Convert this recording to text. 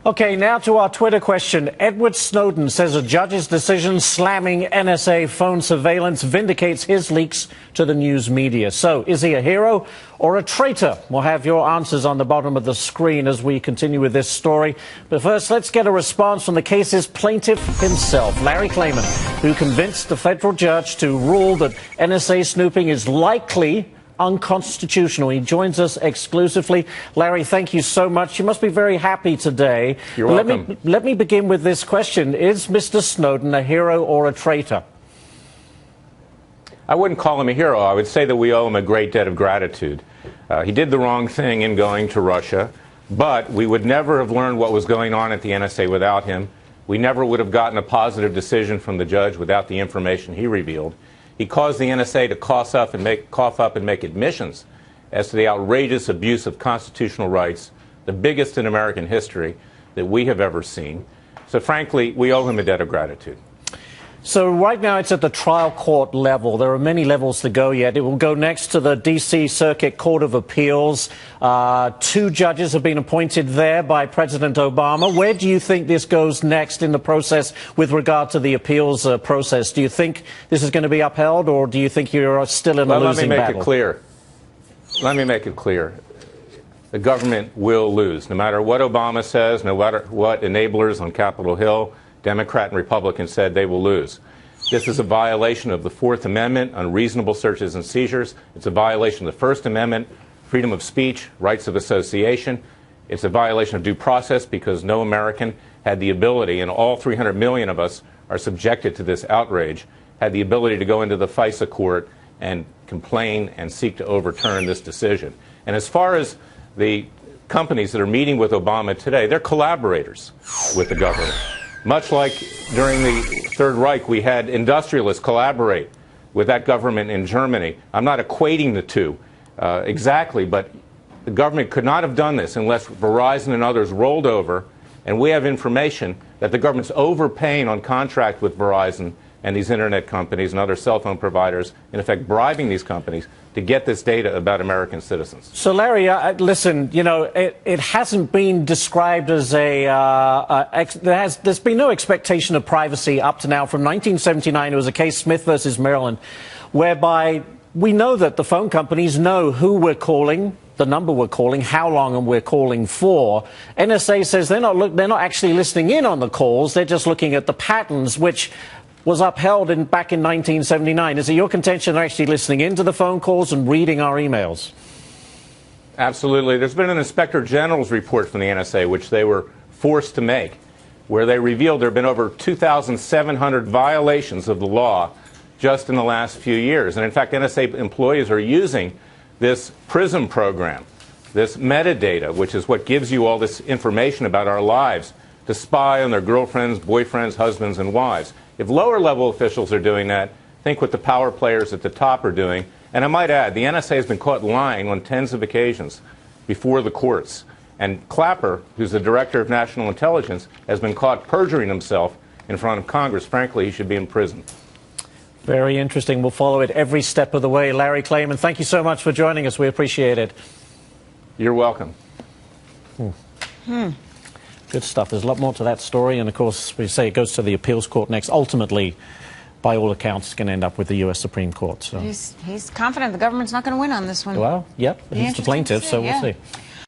Okay, now to our Twitter question. Edward Snowden says a judge's decision slamming NSA phone surveillance vindicates his leaks to the news media. So, is he a hero or a traitor? We'll have your answers on the bottom of the screen as we continue with this story. But first, let's get a response from the case's plaintiff himself, Larry Klayman, who convinced the federal judge to rule that NSA snooping is likely unconstitutional. He joins us exclusively. Larry, thank you so much. You must be very happy today. You're welcome. Let me begin with this question. Is Mr. Snowden a hero or a traitor? I wouldn't call him a hero. I would say that we owe him a great debt of gratitude. He did the wrong thing in going to Russia, but we would never have learned what was going on at the NSA without him. We never would have gotten a positive decision from the judge without the information he revealed. He caused the NSA to cough up and make admissions as to the outrageous abuse of constitutional rights, the biggest in American history that we have ever seen. So frankly, we owe him a debt of gratitude. So right now it's at the trial court level. There are many levels to go yet. It will go next to the D.C. Circuit Court of Appeals. 2 judges have been appointed there by President Obama. Where do you think this goes next in the process with regard to the appeals process? Do you think this is going to be upheld, or do you think you're still in a losing battle? Let me make it clear. The government will lose. No matter what Obama says, no matter what enablers on Capitol Hill, Democrat and Republican, said, they will lose. This is a violation of the Fourth Amendment, unreasonable searches and seizures. It's a violation of the First Amendment, freedom of speech, rights of association. It's a violation of due process because no American had the ability, and all 300 million of us are subjected to this outrage, had the ability to go into the FISA court and complain and seek to overturn this decision. And as far as the companies that are meeting with Obama today, they're collaborators with the government. Much like during the Third Reich, we had industrialists collaborate with that government in Germany. I'm not equating the two exactly, but the government could not have done this unless Verizon and others rolled over, and we have information that the government's overpaying on contract with Verizon and these internet companies and other cell phone providers, in effect bribing these companies to get this data about American citizens. So, Larry, listen, you know, it hasn't been described as there's been no expectation of privacy up to now. From 1979, it was a case, Smith versus Maryland, whereby we know that the phone companies know who we're calling, the number we're calling, how long and we're calling for. NSA says they're not actually listening in on the calls. They're just looking at the patterns, which was upheld back in 1979. Is it your contention they're actually listening into the phone calls and reading our emails? Absolutely. There's been an Inspector General's report from the NSA, which they were forced to make, where they revealed there have been over 2,700 violations of the law just in the last few years. And in fact, NSA employees are using this PRISM program, this metadata, which is what gives you all this information about our lives, to spy on their girlfriends, boyfriends, husbands, and wives. If lower-level officials are doing that, think what the power players at the top are doing. And I might add, the NSA has been caught lying on tens of occasions before the courts. And Clapper, who's the Director of National Intelligence, has been caught perjuring himself in front of Congress. Frankly, he should be in prison. Very interesting. We'll follow it every step of the way. Larry Klayman, thank you so much for joining us. We appreciate it. You're welcome. Good stuff. There's a lot more to that story. And, of course, we say it goes to the appeals court next. Ultimately, by all accounts, it's going to end up with the U.S. Supreme Court. So he's confident the government's not going to win on this one. Well, yep. He's the plaintiff, so we'll see.